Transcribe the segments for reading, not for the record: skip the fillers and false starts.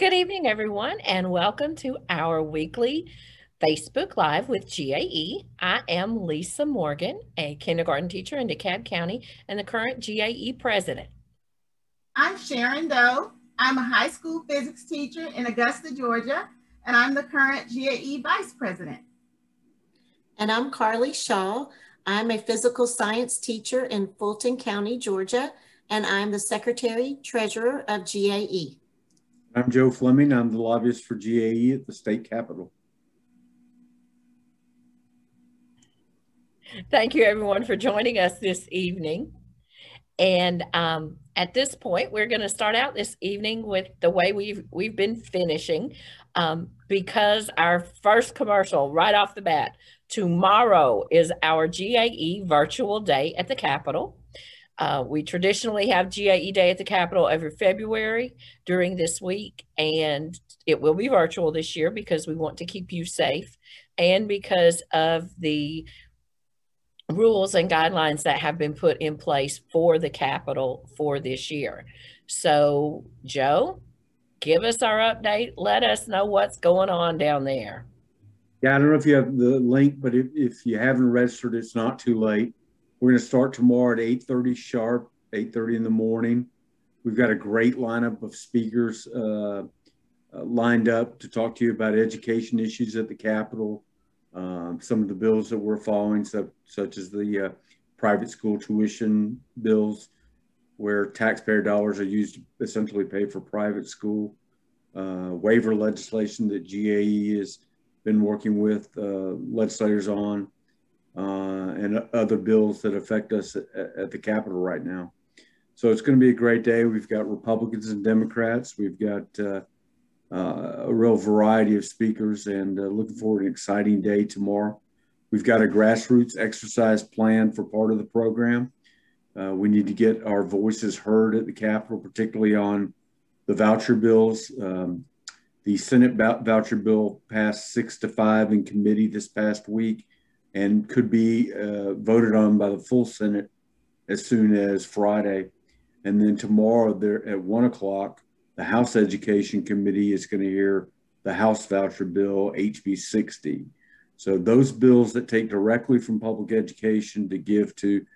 Good evening, everyone, and welcome to our weekly Facebook Live with GAE. I am Lisa Morgan, a kindergarten teacher in DeKalb County and the current GAE president. I'm Sharon Doe. I'm a high school physics teacher in Augusta, Georgia, and I'm the current GAE vice president. And I'm Carly Shaw. I'm a physical science teacher in Fulton County, Georgia, and I'm the secretary treasurer of GAE. I'm Joe Fleming. I'm the lobbyist for GAE at the state capitol. Thank you, everyone, for joining us this evening. And at this point, we're going to start out this evening with the way we've been finishing, because our first commercial right off the bat, tomorrow is our GAE virtual day at the Capitol. We traditionally have GAE Day at the Capitol every February during this week, and it will be virtual this year because we want to keep you safe and because of the rules and guidelines that have been put in place for the Capitol for this year. So, Joe, give us our update. Let us know what's going on down there. Yeah, I don't know if you have the link, but if you haven't registered, it's not too late. We're going to start tomorrow at 8:30 sharp, 8:30 in the morning. We've got a great lineup of speakers lined up to talk to you about education issues at the Capitol. Some of the bills that we're following, such as the private school tuition bills, where taxpayer dollars are used to essentially pay for private school, waiver legislation that GAE has been working with legislators on, and other bills that affect us at the Capitol right now. So it's going to be a great day. We've got Republicans and Democrats. We've got a real variety of speakers, and looking forward to an exciting day tomorrow. We've got a grassroots exercise plan for part of the program. We need to get our voices heard at the Capitol, particularly on the voucher bills. The Senate voucher bill passed 6-5 in committee this past week and could be voted on by the full Senate as soon as Friday. And then tomorrow there at 1 o'clock, the House Education Committee is going to hear the House voucher bill, HB 60. So those bills that take directly from public education to give to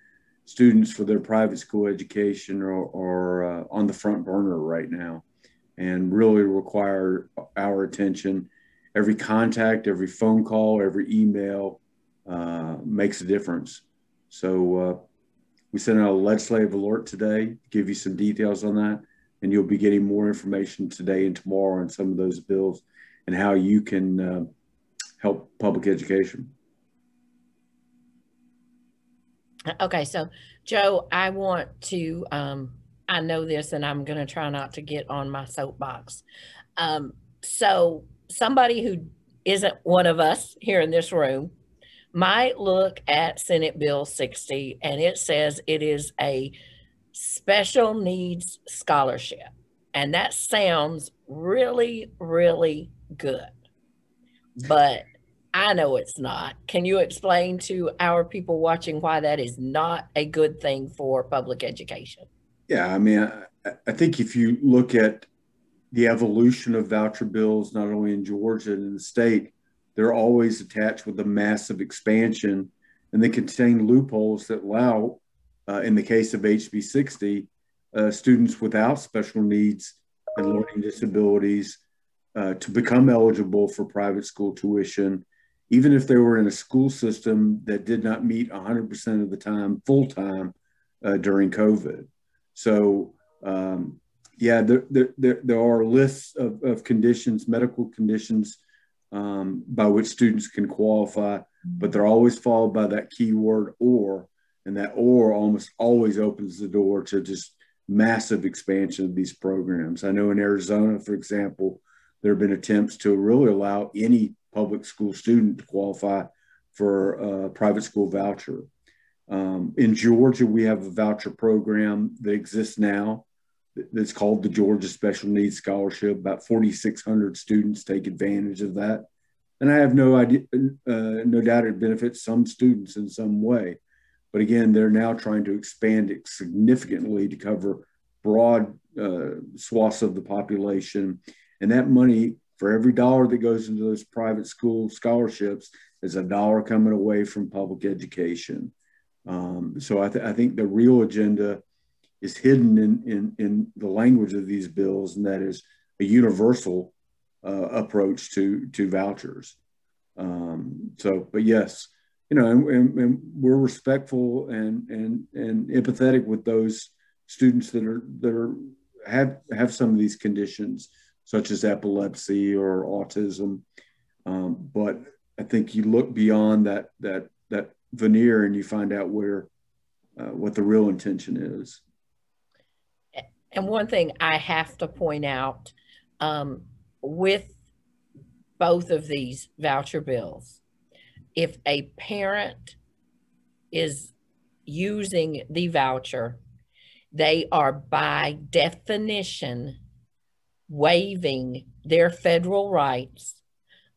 students for their private school education are on the front burner right now and really require our attention. Every contact, every phone call, every email makes a difference. So we sent out a legislative alert today to give you some details on that. And you'll be getting more information today and tomorrow on some of those bills and how you can help public education. Okay, so Joe, I want to, I know this and I'm going to try not to get on my soapbox. So somebody who isn't one of us here in this room might look at Senate Bill 60 and it says it is a special needs scholarship. And that sounds really, really good. But I know it's not. Can you explain to our people watching why that is not a good thing for public education? Yeah, I mean, I think if you look at the evolution of voucher bills, not only in Georgia and in the state, they're always attached with a massive expansion, and they contain loopholes that allow, in the case of HB 60, students without special needs and learning disabilities to become eligible for private school tuition, even if they were in a school system that did not meet 100% of the time, full time during COVID. So, yeah, there are lists of conditions, medical conditions by which students can qualify, but they're always followed by that keyword or, and that or almost always opens the door to just massive expansion of these programs. I know in Arizona, for example, there have been attempts to really allow any public school student to qualify for a private school voucher. In Georgia, we have a voucher program that exists now that's called the Georgia Special Needs Scholarship. About 4,600 students take advantage of that. And I have no doubt it benefits some students in some way. But again, they're now trying to expand it significantly to cover broad swaths of the population. And that money, for every dollar that goes into those private school scholarships, is a dollar coming away from public education. So I think the real agenda is hidden in the language of these bills, and that is a universal approach to vouchers. But yes, and we're respectful and empathetic with those students that have some of these conditions, such as epilepsy or autism. But I think you look beyond that veneer and you find out what the real intention is. And one thing I have to point out, with both of these voucher bills, if a parent is using the voucher, they are by definition waiving their federal rights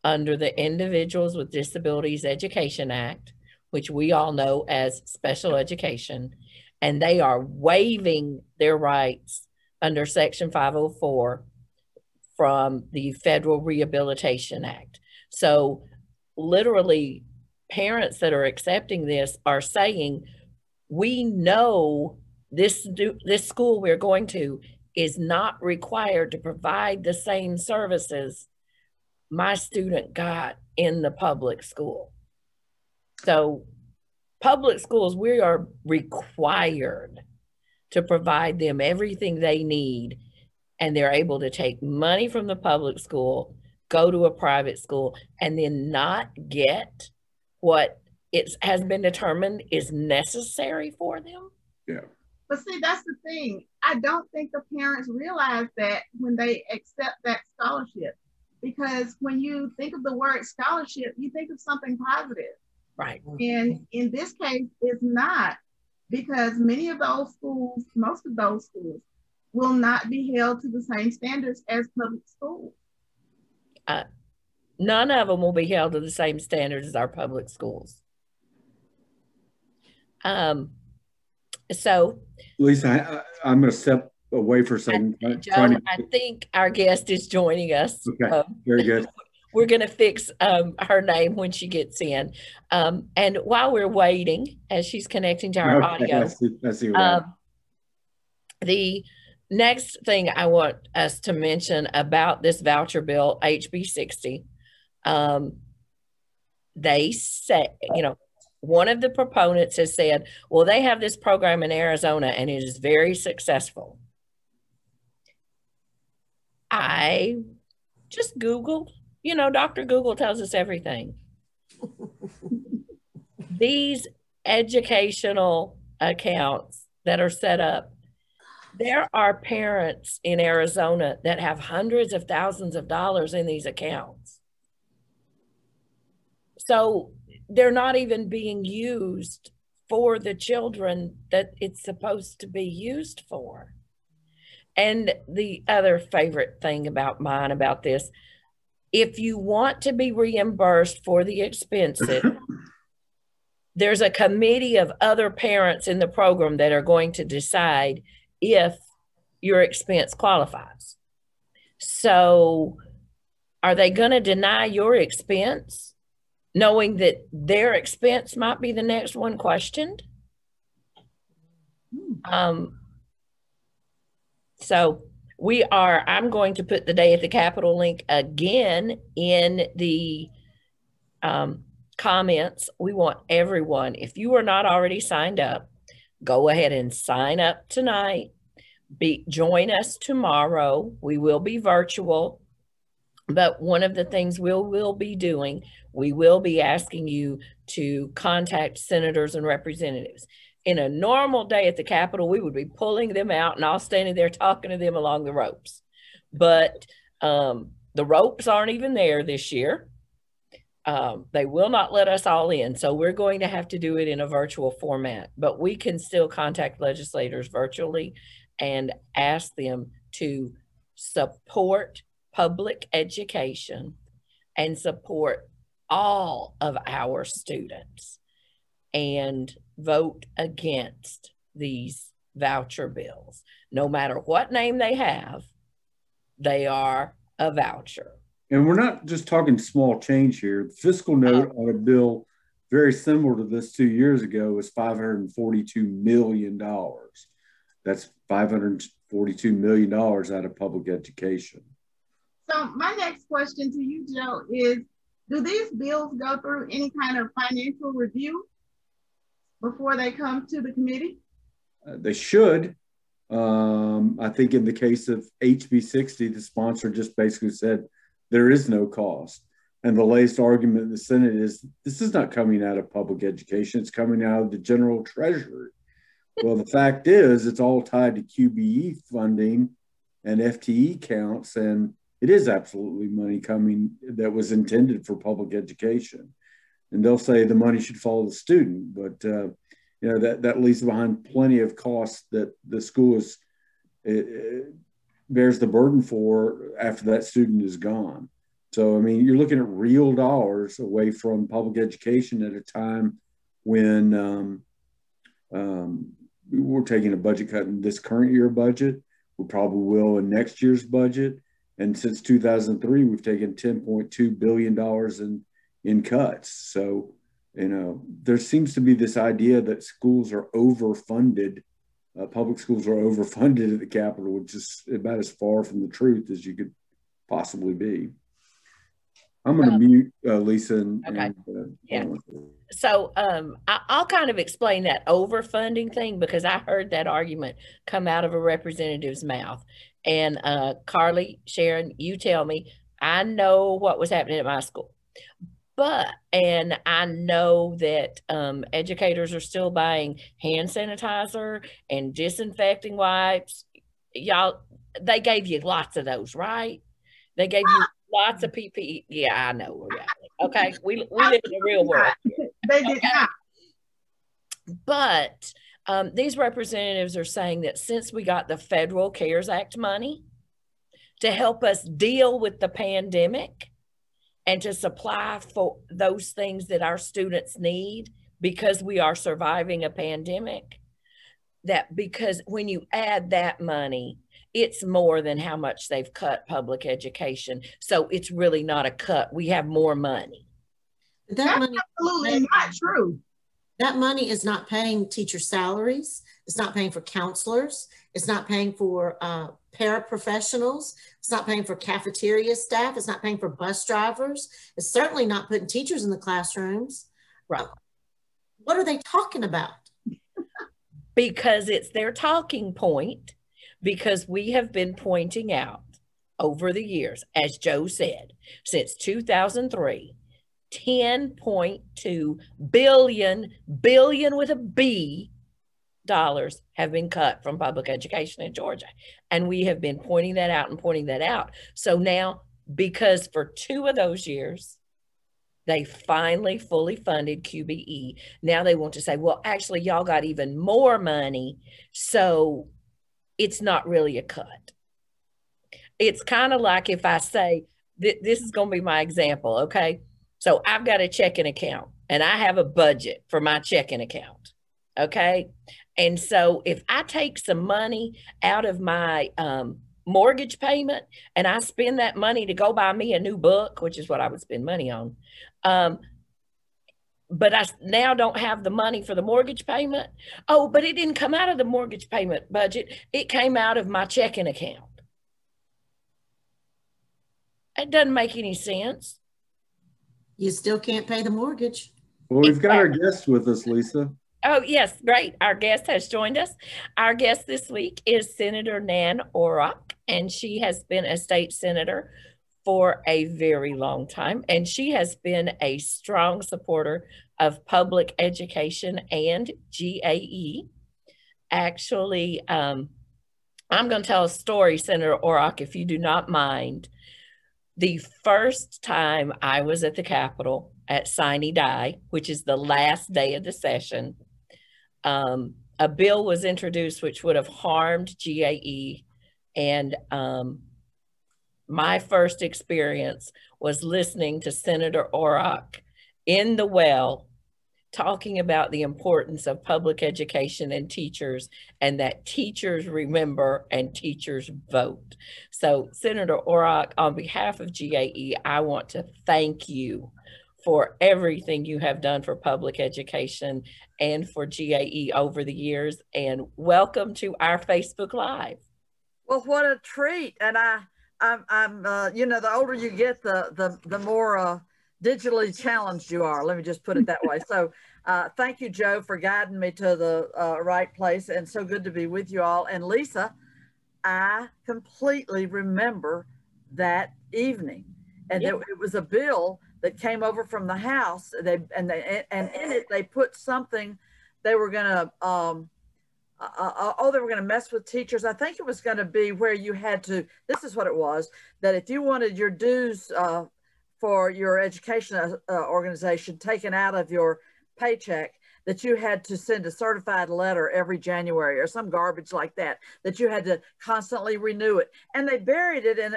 under the Individuals with Disabilities Education Act, which we all know as special education, and they are waiving their rights under Section 504 from the Federal Rehabilitation Act. So literally, parents that are accepting this are saying, we know this school we're going to is not required to provide the same services my student got in the public school. So public schools, we are required to provide them everything they need, and they're able to take money from the public school, go to a private school, and then not get what it has been determined is necessary for them. Yeah. But see, that's the thing. I don't think the parents realize that when they accept that scholarship, because when you think of the word scholarship, you think of something positive. Right. And in this case, it's not, because many of those schools, most of those schools, will not be held to the same standards as public schools. None of them will be held to the same standards as our public schools. So, Lisa, I'm going to step away for a second. Joe, I think our guest is joining us. Okay, very good. We're going to fix her name when she gets in. And while we're waiting, as she's connecting to our audio, I see the next thing I want us to mention about this voucher bill, HB 60, they say, one of the proponents has said, well, they have this program in Arizona and it is very successful. I just Googled, Dr. Google tells us everything. These educational accounts that are set up, there are parents in Arizona that have hundreds of thousands of dollars in these accounts. So they're not even being used for the children that it's supposed to be used for. And the other favorite thing about this, if you want to be reimbursed for the expenses, there's a committee of other parents in the program that are going to decide if your expense qualifies. So are they going to deny your expense, knowing that their expense might be the next one questioned? So I'm going to put the Day at the Capitol link again in the comments. We want everyone, if you are not already signed up, go ahead and sign up tonight. Join us tomorrow. We will be virtual, but one of the things we'll be doing, we will be asking you to contact senators and representatives. In a normal day at the Capitol, we would be pulling them out and all standing there talking to them along the ropes. But the ropes aren't even there this year. They will not let us all in. So we're going to have to do it in a virtual format, but we can still contact legislators virtually and ask them to support public education and support all of our students and vote against these voucher bills. No matter what name they have, they are a voucher. And we're not just talking small change here. The fiscal note on a bill very similar to this 2 years ago was $542 million. That's $542 million out of public education. So my next question to you, Joe, is do these bills go through any kind of financial review before they come to the committee? They should. I think in the case of HB 60, the sponsor just basically said there is no cost. And the latest argument in the Senate is this is not coming out of public education, it's coming out of the general treasury. Well, the fact is it's all tied to QBE funding and FTE counts, and it is absolutely money coming that was intended for public education. And they'll say the money should follow the student, but you know, that leaves behind plenty of costs that the school is bears the burden for after that student is gone. So, I mean, you're looking at real dollars away from public education at a time when we're taking a budget cut in this current year budget. We probably will in next year's budget. And since 2003, we've taken $10.2 billion in cuts. So, you know, there seems to be this idea that schools are overfunded. Public schools are overfunded at the Capitol, which is about as far from the truth as you could possibly be. I'm going to mute Lisa. Okay. Yeah. So I'll kind of explain that overfunding thing because I heard that argument come out of a representative's mouth. And Carly, Sharon, you tell me, I know what was happening at my school. And I know that educators are still buying hand sanitizer and disinfecting wipes. Y'all, they gave you lots of those, right? They gave you lots of PPE. Yeah, I know. Okay, we live in the real world. They did not. But these representatives are saying that since we got the Federal CARES Act money to help us deal with the pandemic, and to supply for those things that our students need because we are surviving a pandemic, that because when you add that money, it's more than how much they've cut public education. So it's really not a cut. We have more money. That's absolutely not true. That money is not paying teacher salaries. It's not paying for counselors. It's not paying for paraprofessionals. It's not paying for cafeteria staff. It's not paying for bus drivers. It's certainly not putting teachers in the classrooms. Right. What are they talking about? Because it's their talking point, because we have been pointing out over the years, as Joe said, since 2003, 10.2 billion with a B dollars have been cut from public education in Georgia. And we have been pointing that out. So now, because for 2 of those years, they finally fully funded QBE. Now they want to say, well, actually, y'all got even more money. So it's not really a cut. It's kind of like if I say, this is going to be my example, okay? So I've got a checking account and I have a budget for my checking account, okay? And so if I take some money out of my mortgage payment and I spend that money to go buy me a new book, which is what I would spend money on, but I now don't have the money for the mortgage payment. Oh, but it didn't come out of the mortgage payment budget. It came out of my checking account. It doesn't make any sense. You still can't pay the mortgage. Well, we've got our guest with us, Lisa. Oh, yes, great. Our guest has joined us. Our guest this week is Senator Nan Orrock, and she has been a state senator for a very long time, and she has been a strong supporter of public education and GAE. Actually, I'm going to tell a story, Senator Orrock, if you do not mind. The first time I was at the Capitol at Sine Die, which is the last day of the session, a bill was introduced which would have harmed GAE, and my first experience was listening to Senator Orrock in the well talking about the importance of public education and teachers, and that teachers remember and teachers vote. So, Senator Orrock, on behalf of GAE, I want to thank you for everything you have done for public education and for GAE over the years. And welcome to our Facebook Live. Well, what a treat! And I'm you know, the older you get, the more digitally challenged you are. Let me just put it that way. So, thank you, Joe, for guiding me to the right place, and so good to be with you all. And Lisa, I completely remember that evening, and it was a bill that came over from the House. And in it they put something they were going to they were going to mess with teachers. I think it was going to be where you had to, this is what it was, that if you wanted your dues for your education organization taken out of your paycheck, that you had to send a certified letter every January or some garbage like that, that you had to constantly renew it. And they buried it in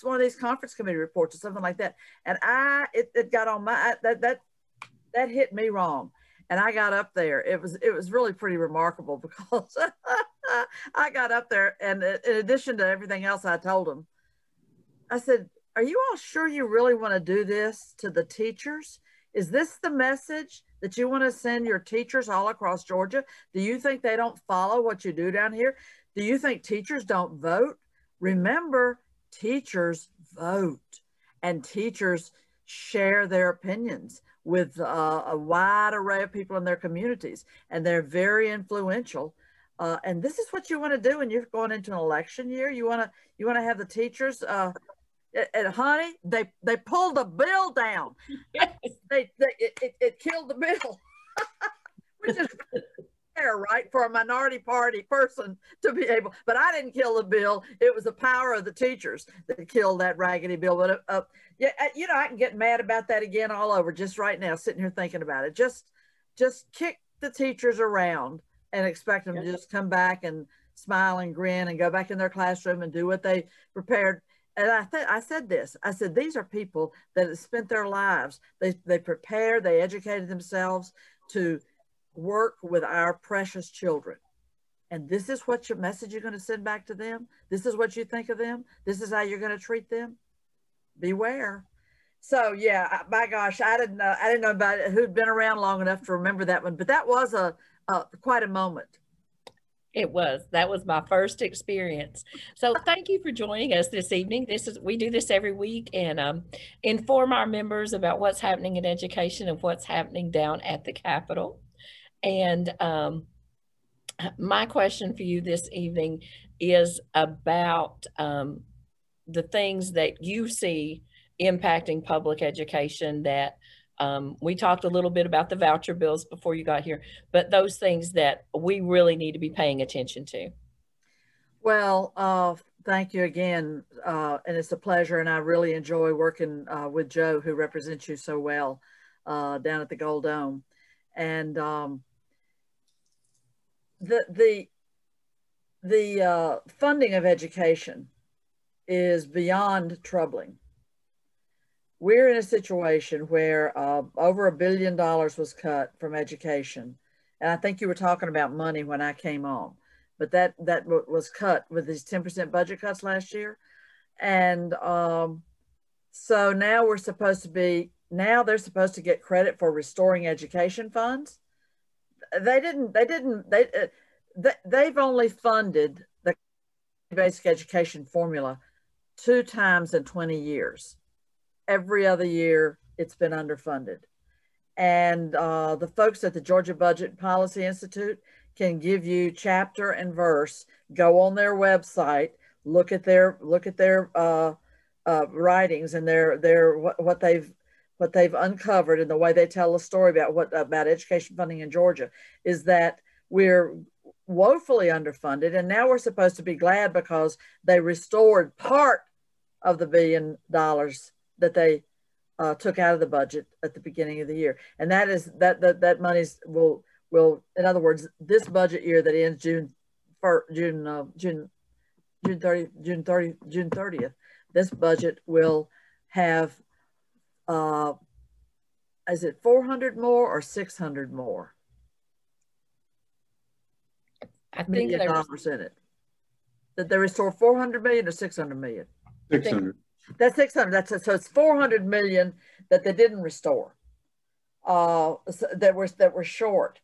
one of these conference committee reports or something like that. And it got on my, that hit me wrong. And I got up there. It was really pretty remarkable, because I got up there, and in addition to everything else I told them, I said, are you all sure you really want to do this to the teachers? Is this the message that you want to send your teachers all across Georgia? Do you think they don't follow what you do down here? Do you think teachers don't vote? Remember, teachers vote, and teachers share their opinions with a wide array of people in their communities, and they're very influential. And this is what you want to do when you're going into an election year. You want to have the teachers. And honey, they pulled the bill down. Yes. It killed the bill, which is fair, right, for a minority party person to be able. But I didn't kill the bill. It was the power of the teachers that killed that raggedy bill. But yeah, you know, I can get mad about that again all over just right now, sitting here thinking about it. Just kick the teachers around and expect them to just come back and smile and grin and go back in their classroom and do what they prepared. And I said this, I said, these are people that have spent their lives. They prepared, they educated themselves to work with our precious children. And this is what your message you're going to send back to them. This is what you think of them. This is how you're going to treat them. Beware. So yeah, my gosh, I didn't know about it, who'd been around long enough to remember that one, but that was quite a moment. That was my first experience. So thank you for joining us this evening. We do this every week, and inform our members about what's happening in education and what's happening down at the Capitol. And my question for you this evening is about the things that you see impacting public education that we talked a little bit about the voucher bills before you got here, but those things that we really need to be paying attention to. Well, thank you again. And it's a pleasure. And I really enjoy working with Joe, who represents you so well down at the Gold Dome. And the funding of education is beyond troubling. We're in a situation where over $1 billion was cut from education. And I think you were talking about money when I came on, but that was cut with these 10% budget cuts last year. And so now they're supposed to get credit for restoring education funds. They've only funded the basic education formula 2 times in 20 years. Every other year, it's been underfunded. And the folks at the Georgia Budget Policy Institute can give you chapter and verse. Go on their website, look at their writings and what they've uncovered, and the way they tell a story about education funding in Georgia is that we're woefully underfunded, and now we're supposed to be glad because they restored part of the $1 billion that they took out of the budget at the beginning of the year. And that money's will, in other words, this budget year that ends June 30th, this budget will have is it 400 more or 600 more I think million there dollars in it? That they restore 400 million or 600 million? 600. That's 600. That's it. So it's 400 million that they didn't restore. That were short,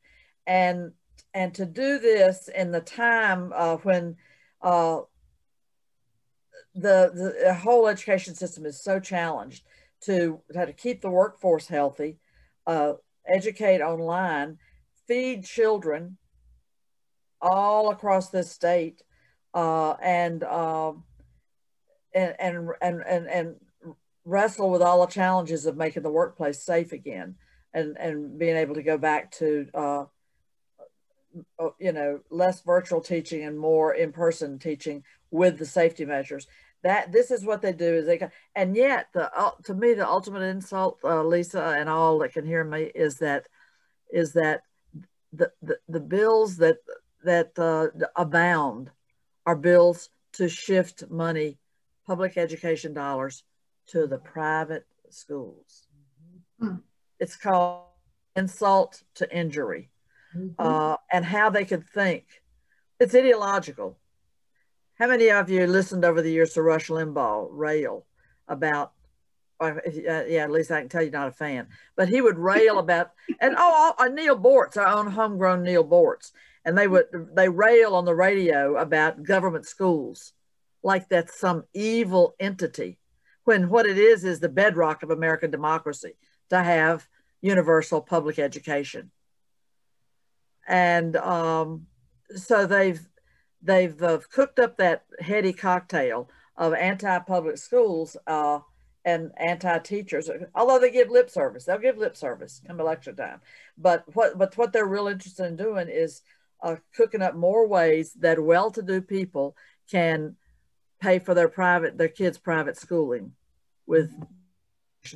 and to do this in the time when the whole education system is so challenged to how to keep the workforce healthy, educate online, feed children all across this state, and wrestle with all the challenges of making the workplace safe again, and being able to go back to less virtual teaching and more in-person teaching with the safety measures. That this is what they do is and yet to me the ultimate insult, Lisa, and all that can hear me, is that the bills that abound are bills to shift money, public education dollars, to the private schools. Mm-hmm. It's called insult to injury. Mm-hmm. And how they could think. It's ideological. How many of you listened over the years to Rush Limbaugh rail about, yeah, at least I can tell you're not a fan, but he would rail about, and Neil Bortz, our own homegrown Neil Bortz, and they rail on the radio about government schools like that's some evil entity, when what it is the bedrock of American democracy, to have universal public education. And so they've cooked up that heady cocktail of anti-public schools and anti-teachers. Although they give lip service, they'll give lip service come election time. But what they're real interested in doing is cooking up more ways that well-to-do people can pay for their kids' private schooling with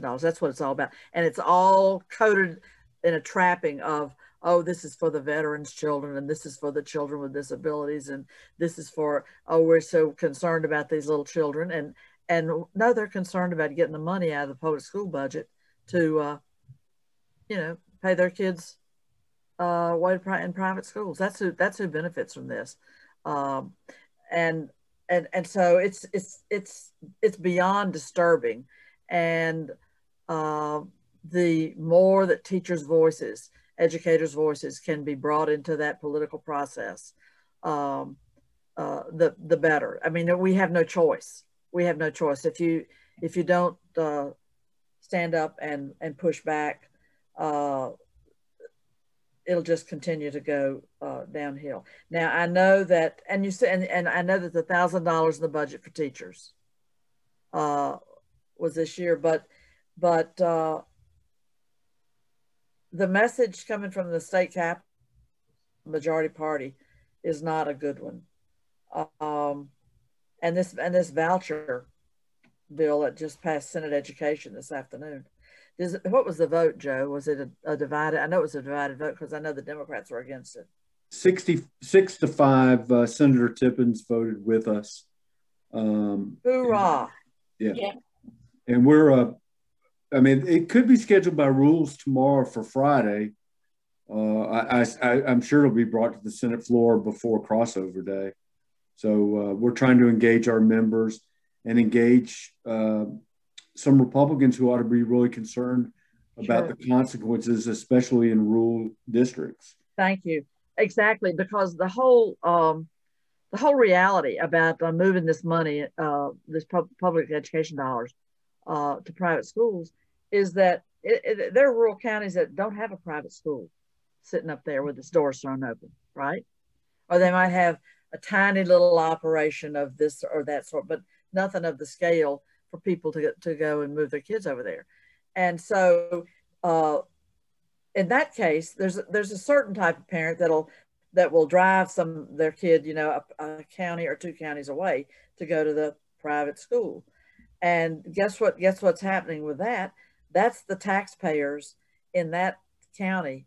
dollars. That's what it's all about, and it's all coded in a trapping of, oh, this is for the veterans' children, and this is for the children with disabilities, and this is for, oh, we're so concerned about these little children, and no, they're concerned about getting the money out of the public school budget to, pay their kids way in private schools. That's who benefits from this, and so it's beyond disturbing, and the more that teachers' voices, educators' voices can be brought into that political process, the better. I mean, we have no choice. We have no choice. If you don't stand up and push back, it'll just continue to go downhill. Now, I know that, and you said, and I know that the $1,000 in the budget for teachers was this year, but the message coming from the state capital majority party is not a good one. And this voucher bill that just passed Senate Education this afternoon. What was the vote, Joe? Was it a divided? I know it was a divided vote because I know the Democrats were against it. 66-5. Senator Tippins voted with us. Hoorah! Yeah. And we're I mean, it could be scheduled by rules tomorrow for Friday. I'm sure it'll be brought to the Senate floor before crossover day. So we're trying to engage our members and engage some Republicans who ought to be really concerned about the consequences, especially in rural districts. Thank you. Exactly, because the whole reality about moving this money, this public education dollars to private schools, is that there are rural counties that don't have a private school sitting up there with its doors thrown open, right? Or they might have a tiny little operation of this or that sort, but nothing of the scale for people to go and move their kids over there. And so in that case, there's a certain type of parent that will drive their kid, a county or two counties away to go to the private school. And guess what's happening with that? That's the taxpayers in that county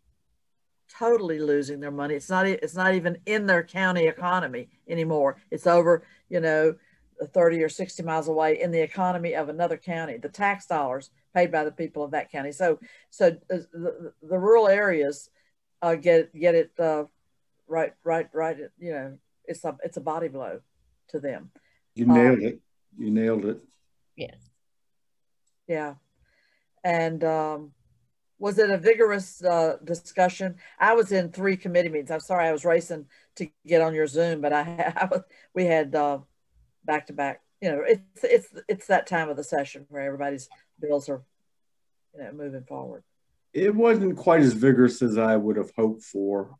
totally losing their money. It's not even in their county economy anymore. It's over, 30 or 60 miles away in the economy of another county. The tax dollars paid by the people of that county. So the rural areas get it right. You know, it's a body blow to them. You nailed it. You nailed it. Yes. Yeah. And was it a vigorous discussion? I was in 3 committee meetings. I'm sorry, I was racing to get on your Zoom, but we had back to back. You know, it's that time of the session where everybody's bills are, you know, moving forward. It wasn't quite as vigorous as I would have hoped for.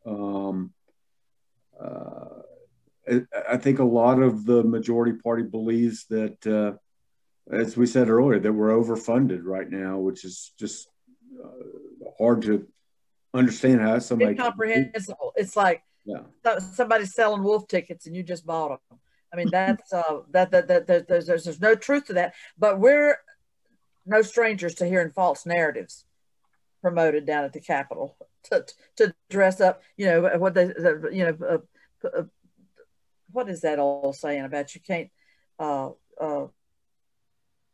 I think a lot of the majority party believes that, as we said earlier, that we're overfunded right now, which is just hard to understand how somebody. Incomprehensible. It's like somebody's selling wolf tickets and you just bought them. I mean, that's there's no truth to that. But we're no strangers to hearing false narratives promoted down at the Capitol to dress up. You know what they, you know, what is that old saying about you can't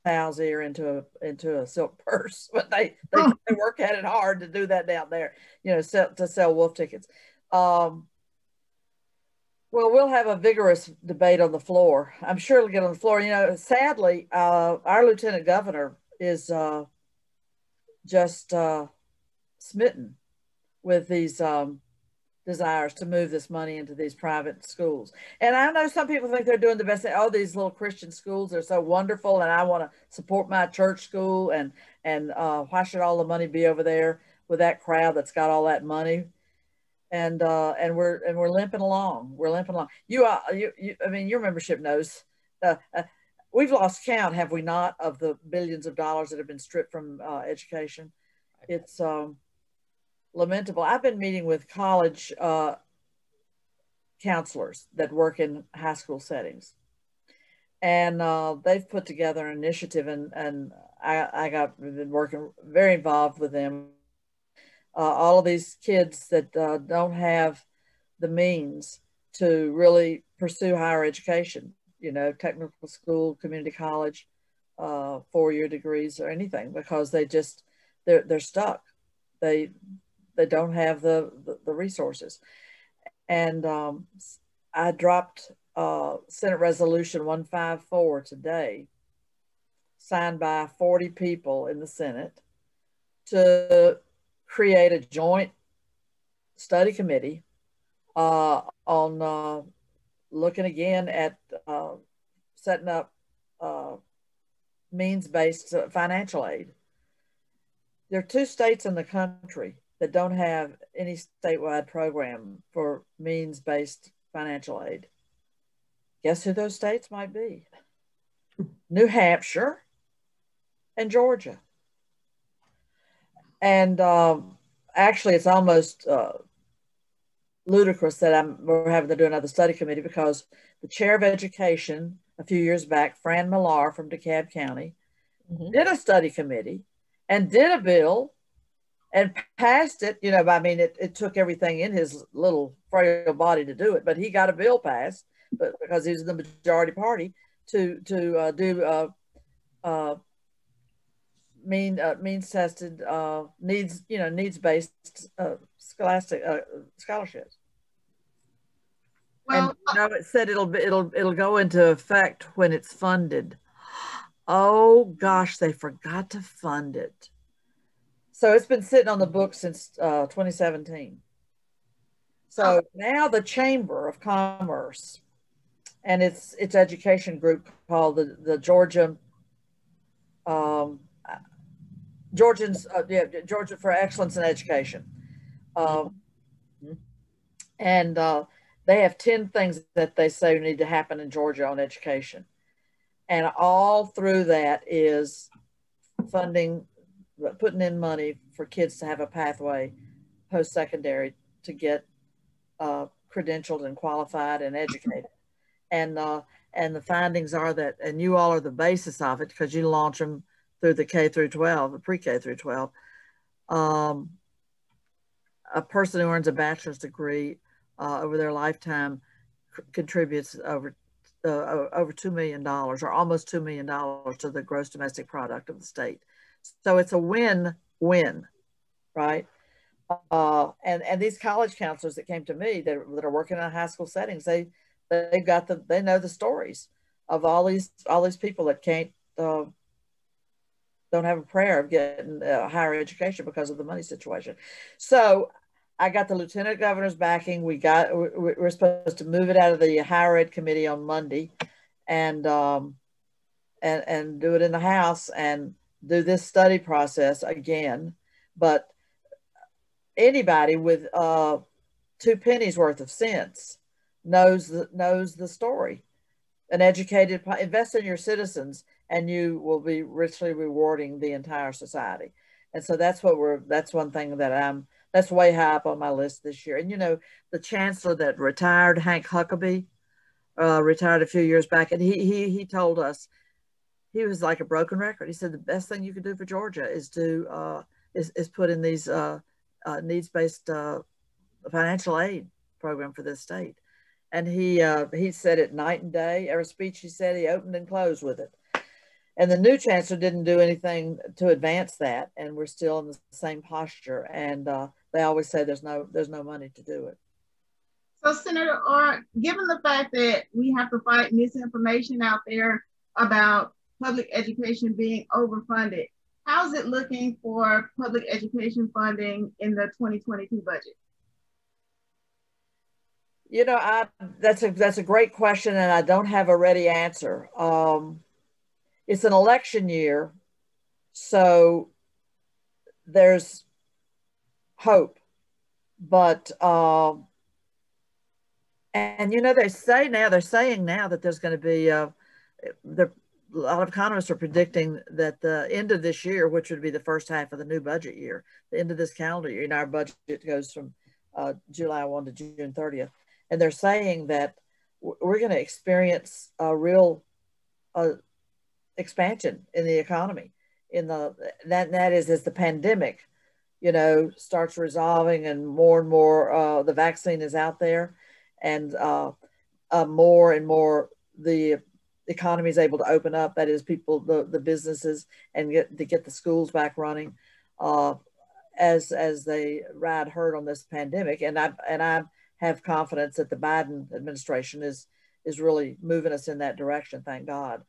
cow's ear into a silk purse? But they work at it hard to do that down there. You know, to sell wolf tickets. Well, we'll have a vigorous debate on the floor. I'm sure it'll get on the floor. You know, sadly, our lieutenant governor is just smitten with these desires to move this money into these private schools. And I know some people think they're doing the best thing. Oh, these little Christian schools are so wonderful, and I want to support my church school. And why should all the money be over there with that crowd that's got all that money? And we're limping along. We're limping along. I mean, your membership knows. We've lost count, have we not, of the billions of dollars that have been stripped from education? It's lamentable. I've been meeting with college counselors that work in high school settings, and they've put together an initiative, and been working very involved with them. All of these kids that don't have the means to really pursue higher education, you know, technical school, community college, 4-year degrees or anything, because they're stuck. They don't have the resources. And I dropped Senate Resolution 154 today, signed by 40 people in the Senate, to create a joint study committee on looking again at setting up means-based financial aid. There are 2 states in the country that don't have any statewide program for means-based financial aid. Guess who those states might be? New Hampshire and Georgia. And actually, it's almost ludicrous that we're having to do another study committee, because the chair of education a few years back, Fran Millar from DeKalb County, did a study committee and did a bill and passed it. You know, I mean, it took everything in his little frail body to do it, but he got a bill passed, but because he's the majority party, to do means tested needs-based scholastic scholarships. Well, and you know, it said it'll go into effect when it's funded. Oh gosh, they forgot to fund it. So it's been sitting on the books since 2017. So now the Chamber of Commerce and its education group called the Georgia Georgia for Excellence in Education. And they have 10 things that they say need to happen in Georgia on education. And all through that is funding, putting in money for kids to have a pathway post-secondary to get credentialed and qualified and educated. And the findings are that, and you all are the basis of it because you launch them through the K through 12, the pre-K through 12. A person who earns a bachelor's degree over their lifetime contributes over $2 million or almost $2 million to the gross domestic product of the state. So it's a win-win, right? And these college counselors that came to me that are working in high school settings, they know the stories of all these people that can't don't have a prayer of getting higher education because of the money situation. So I got the lieutenant governor's backing. We're supposed to move it out of the higher ed committee on Monday, and do it in the House and do this study process again. But anybody with 2 pennies worth of sense knows the story. An educated, invest in your citizens, and you will be richly rewarding the entire society. And so that's one thing that's way high up on my list this year. And you know, the chancellor that retired, Hank Huckabee, retired a few years back, and he told us, he was like a broken record. He said the best thing you could do for Georgia is put in these needs-based financial aid program for this state. And he said it night and day. Every speech he said, he opened and closed with it. And the new chancellor didn't do anything to advance that, and we're still in the same posture. And they always say there's no money to do it. So, Senator Orr, given the fact that we have to fight misinformation out there about public education being overfunded, how's it looking for public education funding in the 2022 budget? You know, that's a great question, and I don't have a ready answer. It's an election year, so there's hope, but and you know, they're saying now that there's going to be a lot of economists are predicting that the end of this year, which would be the first half of the new budget year, the end of this calendar year, and our budget goes from July 1 to June 30th. And they're saying that we're going to experience a real expansion in the economy. That is, as the pandemic, you know, starts resolving and more the vaccine is out there, and more and more the economy is able to open up. That is, people, the businesses, and get the schools back running as they ride herd on this pandemic. And I have confidence that the Biden administration is really moving us in that direction. Thank God.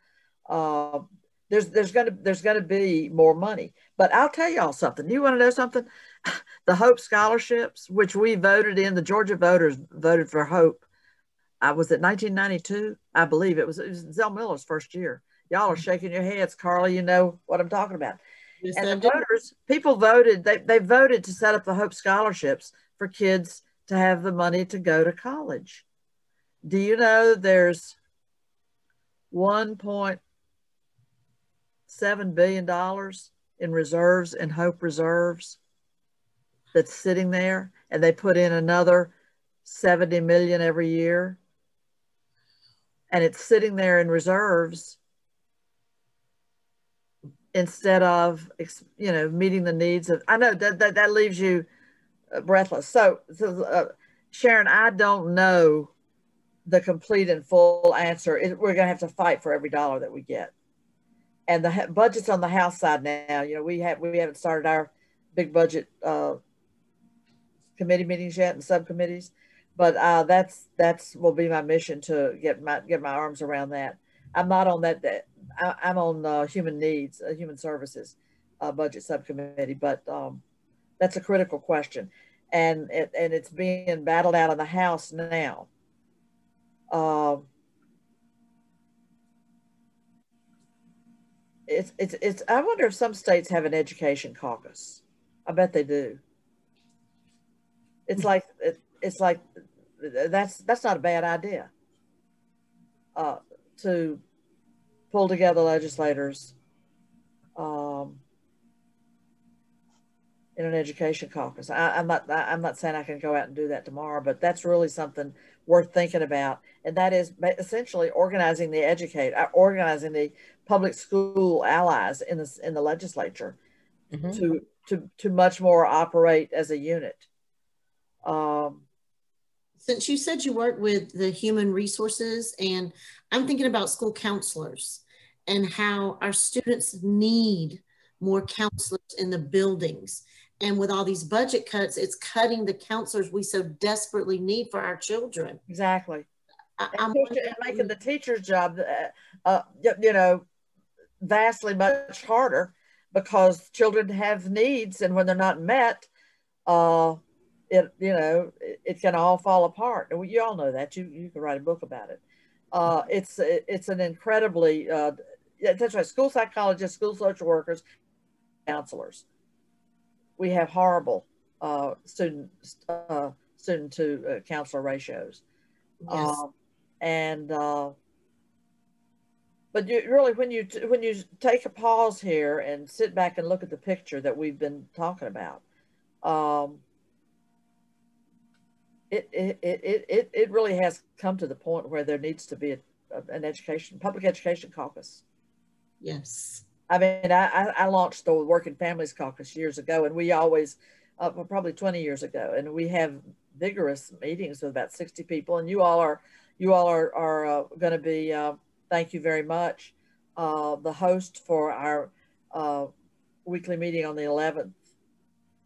There's gonna be more money, but I'll tell y'all something. You want to know something? The Hope scholarships, which we voted in, the Georgia voters voted for Hope. I was at 1992, I believe it was Zell Miller's first year. Y'all are shaking your heads, Carly. You know what I'm talking about. Yes, and the voters, people voted. They voted to set up the Hope scholarships for kids to have the money to go to college. Do you know there's $1.7 billion in reserves, in Hope reserves, that's sitting there, and they put in another 70 million every year, and it's sitting there in reserves instead of, you know, meeting the needs of. I know that leaves you breathless. So Sharon, I don't know the complete and full answer. We're going to have to fight for every dollar that we get. And the budget's on the House side now. You know, we haven't started our big budget committee meetings yet and subcommittees, but that's will be my mission, to get my arms around that. I'm not on that. I'm on human needs, human services budget subcommittee, but that's a critical question, and it's being battled out in the House now. It's I wonder if some states have an education caucus. I bet they do. It's like that's not a bad idea, to pull together legislators in an education caucus. I'm not saying I can go out and do that tomorrow, but that's really something worth thinking about. And that is essentially organizing the public school allies in the legislature, mm-hmm. to much more operate as a unit. Since you said you work with the human resources, and I'm thinking about school counselors and how our students need more counselors in the buildings. And with all these budget cuts, it's cutting the counselors we so desperately need for our children. Exactly. I'm And making the teacher's job, you know, vastly much harder, because children have needs, and when they're not met, it, you know, it can all fall apart. You all know that. You can write a book about it. It's an incredibly yeah, that's right. School psychologists, school social workers, counselors. We have horrible student to counselor ratios. yes. And but you really, when you take a pause here and sit back and look at the picture that we've been talking about, it really has come to the point where there needs to be an public education caucus. Yes. I mean, I launched the Working Families Caucus years ago, and we always, probably 20 years ago, and we have vigorous meetings with about 60 people, and you all are going to be, thank you very much, the host for our weekly meeting on the 11th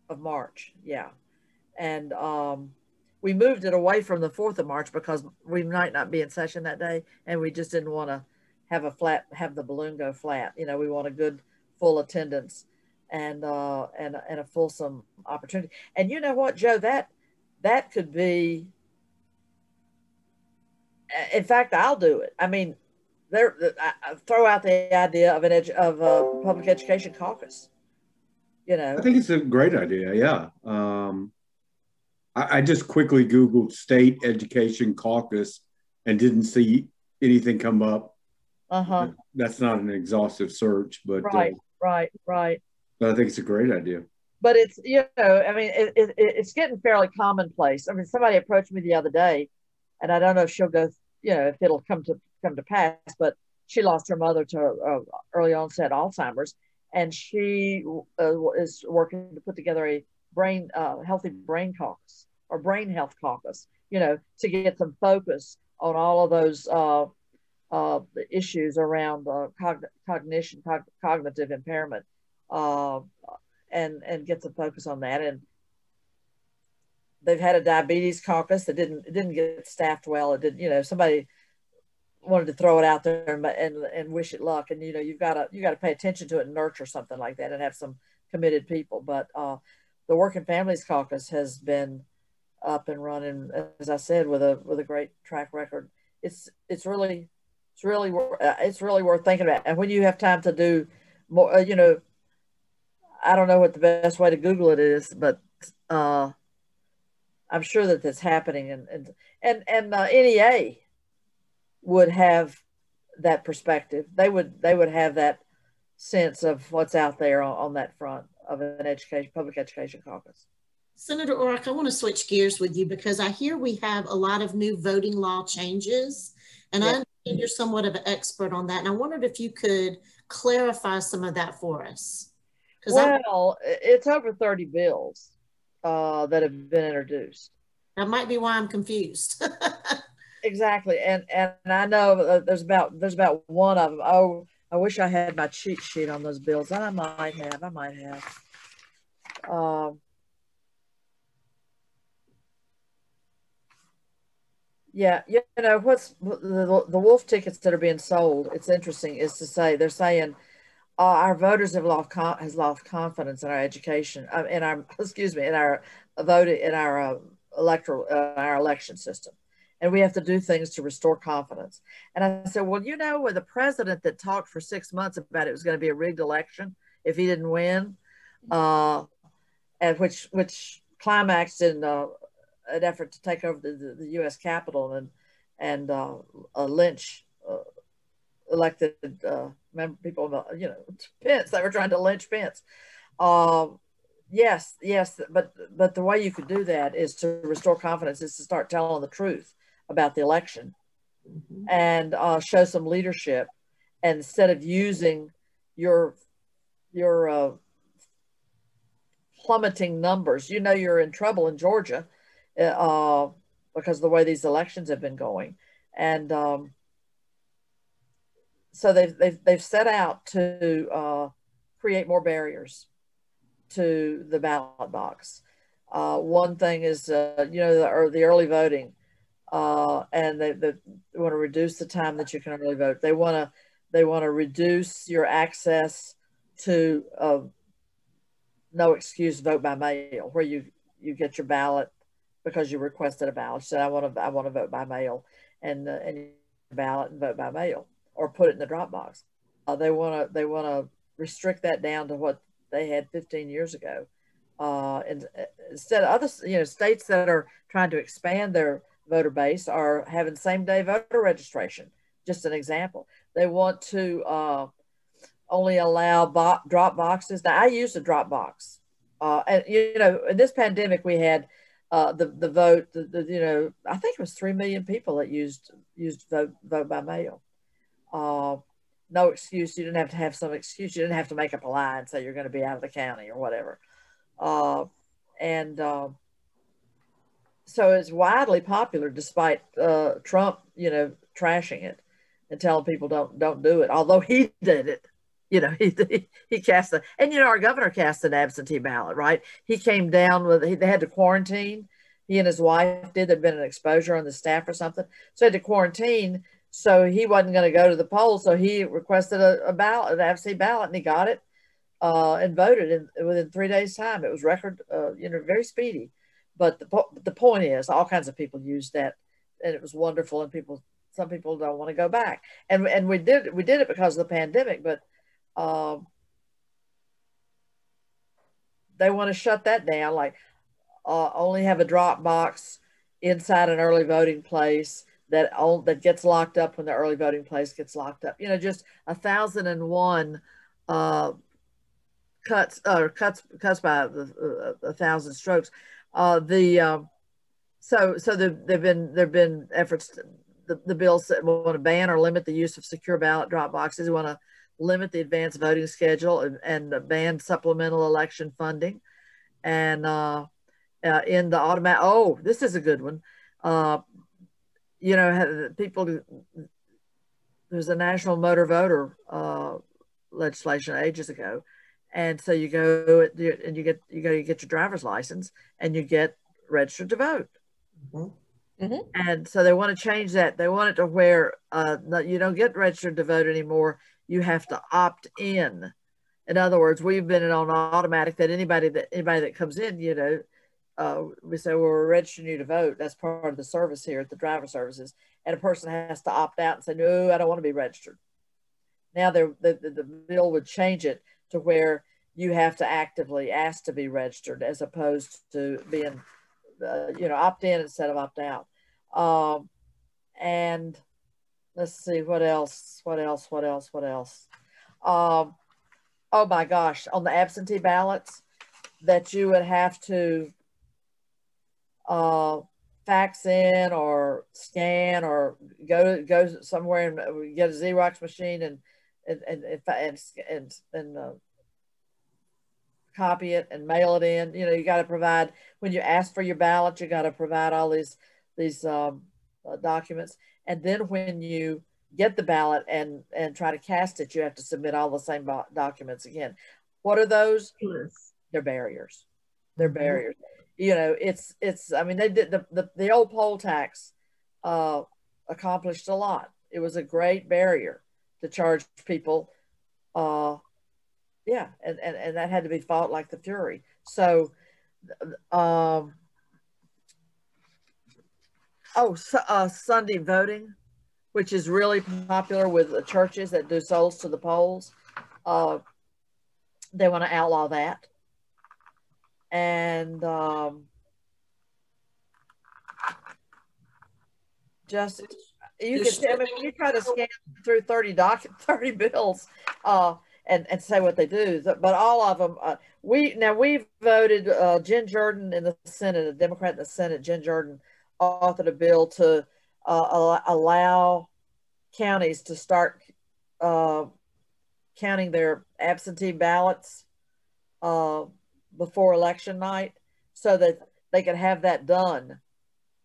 of March. Yeah. And we moved it away from the 4th of March because we might not be in session that day, and we just didn't want to have the balloon go flat. You know, we want a good full attendance and a fulsome opportunity. And you know what, Joe, that could be, in fact, I'll do it. I mean, I throw out the idea of a public education caucus. You know, I think it's a great idea. Yeah. I just quickly Googled state education caucus and didn't see anything come up. That's not an exhaustive search, but right. But I think it's a great idea. But it's, you know, I mean, it's getting fairly commonplace. I mean, somebody approached me the other day, and I don't know if she'll go, you know, if it'll come to pass, but she lost her mother to early onset Alzheimer's, and she is working to put together a healthy brain caucus or brain health caucus, you know, to get some focus on all of those the issues around cognition, cognitive impairment, and get some focus on that. And they've had a diabetes caucus that didn't get staffed well. It did, you know, somebody wanted to throw it out there and wish it luck. And you know, you got to pay attention to it and nurture something like that and have some committed people. But the Working Families Caucus has been up and running, as I said, with a great track record. It's really worth thinking about. And when you have time to do more, you know, I don't know what the best way to Google it is, but I'm sure that that's happening. And NEA would have that perspective. They would have that sense of what's out there on that front of an public education caucus. Senator Orrick, I want to switch gears with you because I hear we have a lot of new voting law changes, and I understand you're somewhat of an expert on that. And I wondered if you could clarify some of that for us. Well, it's over 30 bills that have been introduced. That might be why I'm confused. Exactly, and I know there's about one of them. Oh, I wish I had my cheat sheet on those bills. I might have. Yeah, you know what's the wolf tickets that are being sold. It's interesting is to say they're saying our voters have lost confidence in our education, in our in our voting, in our our election system, and we have to do things to restore confidence. And I said, well, you know, with the president that talked for 6 months about it was going to be a rigged election if he didn't win, and which climaxed in an effort to take over the U.S. Capitol and lynch elected people, you know, Pence. They were trying to lynch Pence. Yes, but the way you could do that is to restore confidence, is to start telling the truth about the election, and show some leadership, and instead of using your plummeting numbers. You know, you're in trouble in Georgia because of the way these elections have been going, and so they've set out to create more barriers to the ballot box. One thing is, you know, the early voting, and they want to reduce the time that you can early vote. They want to reduce your access to no excuse vote by mail, where you get your ballot because you requested a ballot. So I want to vote by mail, and ballot and vote by mail, or put it in the drop box. They want to restrict that down to what they had 15 years ago. And instead of other, you know, states that are trying to expand their voter base are having same day voter registration. Just an example. They want to only allow drop boxes. Now I use a drop box, and you know, in this pandemic we had the vote. You know, I think it was 3 million people that used vote by mail. No excuse. You didn't have to have some excuse. You didn't have to make up a lie and say you're going to be out of the county or whatever. And so it's widely popular, despite Trump, you know, trashing it and telling people don't do it. Although he did it, you know, he cast and you know, our governor cast an absentee ballot, right? He came down with, they had to quarantine. He and his wife did. There'd been an exposure on the staff or something, so he had to quarantine. So he wasn't going to go to the polls. So he requested a ballot, an absentee ballot, and he got it and voted within 3 days' time. It was record, you know, very speedy. But the point is, all kinds of people used that, and it was wonderful. And some people don't want to go back. And we did it because of the pandemic. But they want to shut that down. Like only have a drop box inside an early voting place that gets locked up when the early voting place gets locked up. You know, just 1,001 cuts by 1,000 strokes. So there've been efforts. The bills that want to ban or limit the use of secure ballot drop boxes. We want to limit the advanced voting schedule and ban supplemental election funding, and in the automatic. Oh, this is a good one. You know, people. There's a national motor voter legislation ages ago, and so you go and you get your driver's license and you get registered to vote. Mm-hmm. Mm-hmm. And so they want to change that. They want it to where you don't get registered to vote anymore. You have to opt in. In other words, we've been on automatic that anybody that comes in, you know, we say, well, we're registering you to vote. That's part of the service here at the driver services. And a person has to opt out and say, no, I don't want to be registered. Now the bill would change it to where you have to actively ask to be registered, as opposed to being, you know, opt in instead of opt out. And let's see, what else? Oh my gosh, on the absentee ballots, that you would have to fax in or scan or go somewhere and get a Xerox machine and copy it and mail it in. You know, you got to provide, when you ask for your ballot, you got to provide all these documents. And then when you get the ballot and try to cast it, you have to submit all the same documents again. What are those? Yes. They're barriers. They're barriers. You know, it's. I mean, they did the old poll tax accomplished a lot. It was a great barrier to charge people. Yeah, and that had to be fought like the fury. So, Sunday voting, which is really popular with the churches that do souls to the polls. They want to outlaw that. And just, you can tell me, when you try to scan through 30 bills and say what they do, but all of them, we voted, Jen Jordan in the Senate, a Democrat in the Senate, Jen Jordan authored a bill to allow counties to start counting their absentee ballots before election night, so that they could have that done.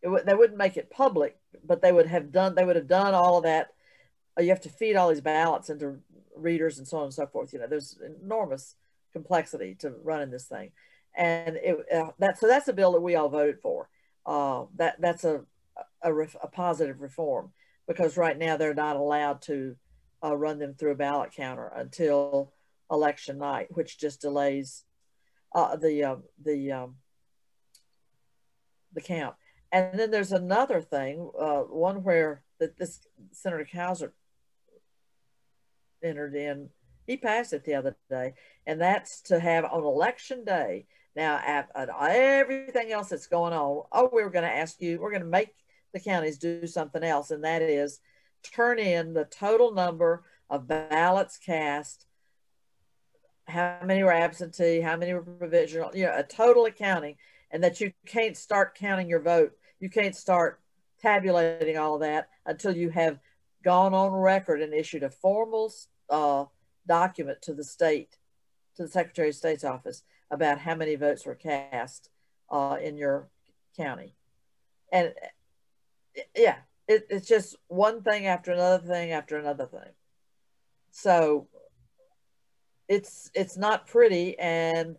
They wouldn't make it public, but they would have done all of that you have to feed all these ballots into readers and so on and so forth. You know, there's enormous complexity to running this thing. And so that's a bill that we all voted for. That's a positive reform, because right now they're not allowed to run them through a ballot counter until election night, which just delays the count. And then there's another thing, one where this Senator Cowser entered in. He passed it the other day, and that's to have on election day. Now, at everything else that's going on, we're going to ask you, we're going to make the counties do something else, and that is turn in the total number of ballots cast, how many were absentee, how many were provisional, you know, a total accounting, and that you can't start counting your vote. You can't start tabulating all of that until you have gone on record and issued a formal document to the state, to the Secretary of State's office, about how many votes were cast in your county. And yeah, it's just one thing after another thing after another thing. So it's not pretty, and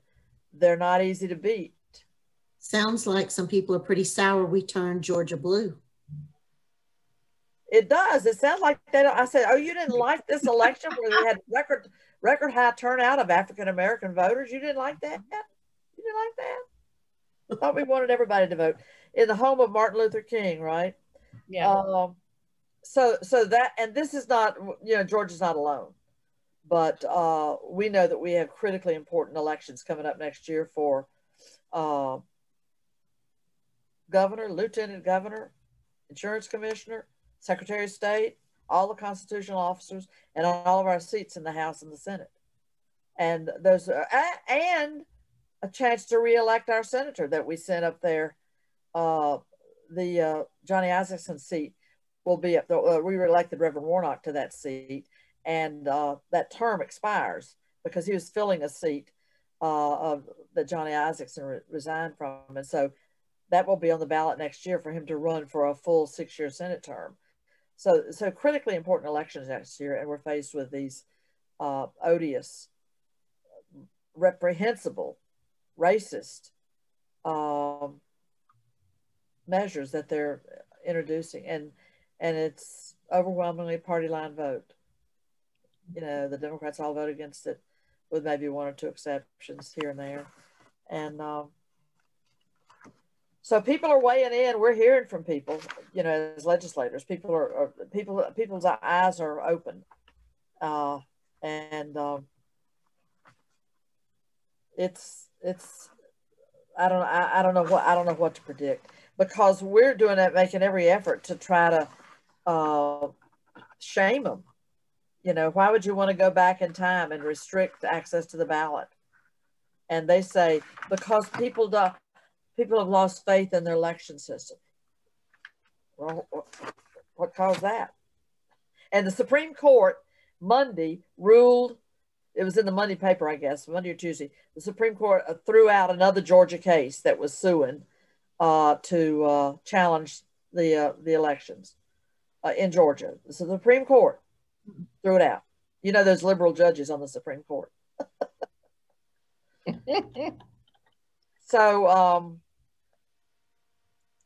they're not easy to beat. Sounds like some people are pretty sour we turned Georgia blue. It does. It sounds like they don't. I said, oh, you didn't like this election where we had record high turnout of African-American voters? You didn't like that? You didn't like that? I thought we wanted everybody to vote in the home of Martin Luther King, right? Yeah. So that, and this is not, you know, Georgia's not alone, but we know that we have critically important elections coming up next year for governor, lieutenant governor, insurance commissioner, Secretary of State, all the constitutional officers, and all of our seats in the House and the Senate. And those are, and a chance to reelect our senator that we sent up there. The Johnny Isaacson seat will be up there. We reelected Reverend Warnock to that seat, and that term expires because he was filling a seat that Johnny Isaacson resigned from. And so that will be on the ballot next year for him to run for a full 6-year Senate term. So critically important elections next year, and we're faced with these odious, reprehensible, racist measures that they're introducing, and it's overwhelmingly party line vote. You know, the Democrats all vote against it, with maybe 1 or 2 exceptions here and there, and so people are weighing in. We're hearing from people, you know, as legislators. People's eyes are open, and it's I don't know what to predict, because we're doing it, making every effort to try to shame them. You know, why would you want to go back in time and restrict access to the ballot? And they say because people have lost faith in their election system. Well, what caused that? And the Supreme Court Monday ruled, it was in the Monday paper, I guess, Monday or Tuesday, the Supreme Court threw out another Georgia case that was suing to challenge the elections in Georgia. So the Supreme Court threw it out. You know, there's liberal judges on the Supreme Court. So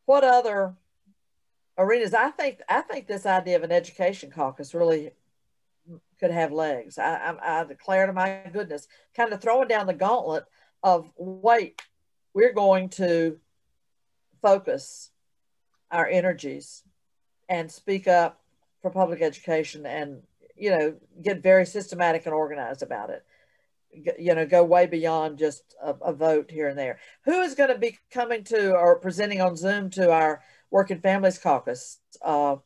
what other arenas? I think this idea of an education caucus really could have legs. I declare, to my goodness, kind of throwing down the gauntlet of, wait, we're going to focus our energies and speak up for public education, and, you know, get very systematic and organized about it. You know, go way beyond just a vote here and there. Who is going to be coming to or presenting on Zoom to our Working Families Caucus? Have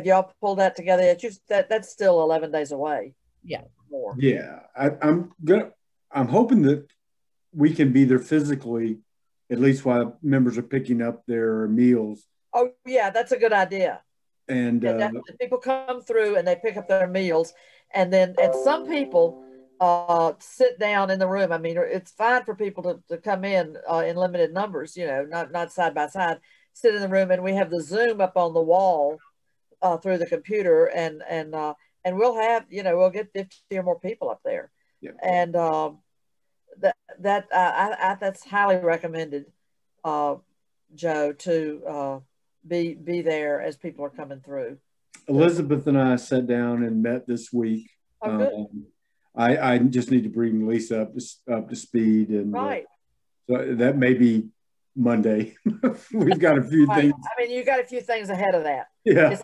y'all pulled that together yet? That's still 11 days away. Yeah. More. Yeah. I'm hoping that we can be there physically, at least while members are picking up their meals. Oh yeah, that's a good idea. And people come through and they pick up their meals, and some people sit down in the room. I mean, it's fine for people to come in limited numbers, you know, not side by side, sit in the room, and we have the Zoom up on the wall through the computer, and we'll have, we'll get 50 or more people up there. Yeah. And that's highly recommended, Joe, to be there as people are coming through. Elizabeth and I sat down and met this week. Oh, good. I just need to bring Lisa up to speed, and Right. So that may be Monday. We've got a few things. I mean, you got a few things ahead of that. Yeah.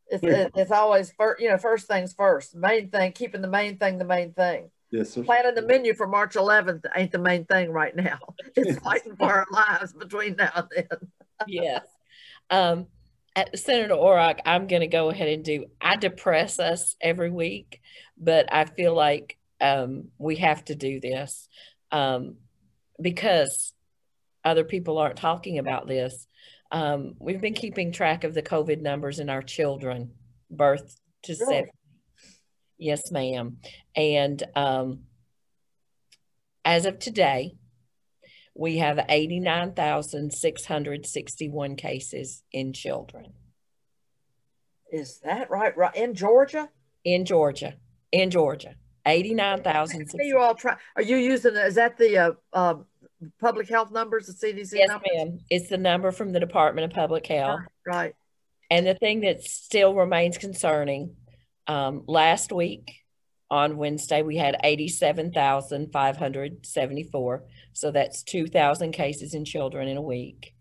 It's always first things first. Main thing, keeping the main thing the main thing. Yes, sir. Planning the menu for March 11th ain't the main thing right now. It's fighting for our lives between now and then. Yes. Senator Orrock, I'm going to go ahead and I depress us every week, but I feel like we have to do this because other people aren't talking about this. We've been keeping track of the COVID numbers in our children, birth to Really? 7. Yes, ma'am. And as of today, we have 89,661 cases in children. Is that right? Right in Georgia? In Georgia. 89,000. You all try. Are you using? Is that the public health numbers, the CDC yes, numbers? Yes, ma'am. It's the number from the Department of Public Health. Right. And the thing that still remains concerning, last week on Wednesday, we had 87,574. So that's 2,000 cases in children in a week.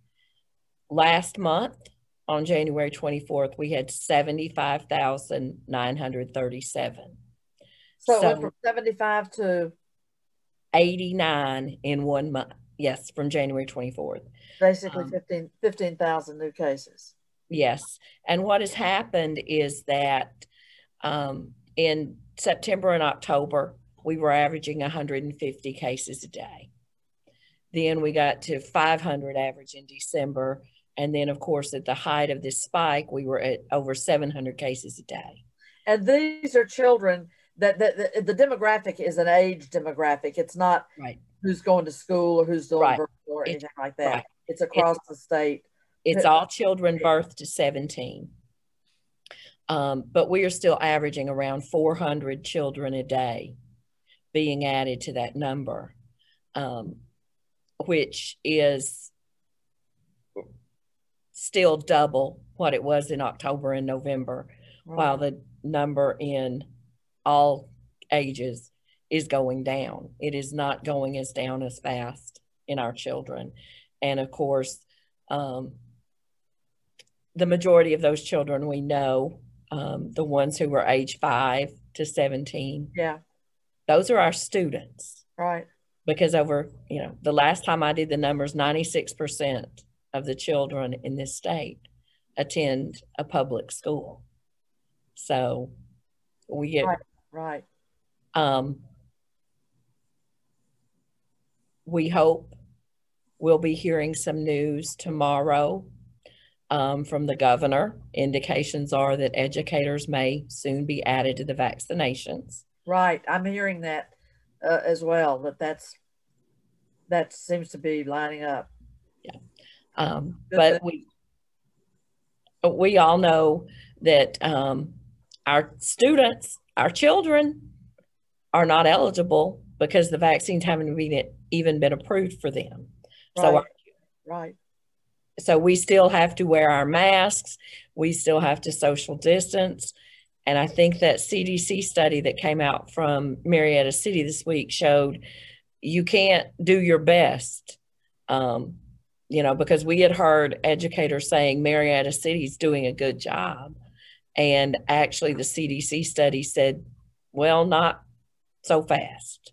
Last month, on January 24th, we had 75,937. So it went from 75 to 89 in 1 month. Yes, from January 24th. Basically 15,000 new cases. Yes. And what has happened is that in September and October, we were averaging 150 cases a day. Then we got to 500 average in December. And then, of course, at the height of this spike, we were at over 700 cases a day. And these are children that the demographic is an age demographic. It's not right. Who's going to school or who's doing right. birth or anything like that. Right. It's across the state. It's all children birth to 17. But we are still averaging around 400 children a day being added to that number, which is still double what it was in October and November, right. While the number in all ages is going down. It is not going as down as fast in our children. And of course, the majority of those children we know, the ones who were age 5 to 17, yeah, those are our students. Right. Because over, the last time I did the numbers, 96% of the children in this state attend a public school. So we get right. We hope we'll be hearing some news tomorrow from the governor. Indications are that educators may soon be added to the vaccinations. Right. I'm hearing that as well, that seems to be lining up. Yeah. But we all know that our students, our children are not eligible because the vaccines haven't even been approved for them. Right. So So we still have to wear our masks. We still have to social distance. And I think that CDC study that came out from Marietta City this week showed you can't do your best, because we had heard educators saying Marietta City is doing a good job. And actually the CDC study said, well, not so fast.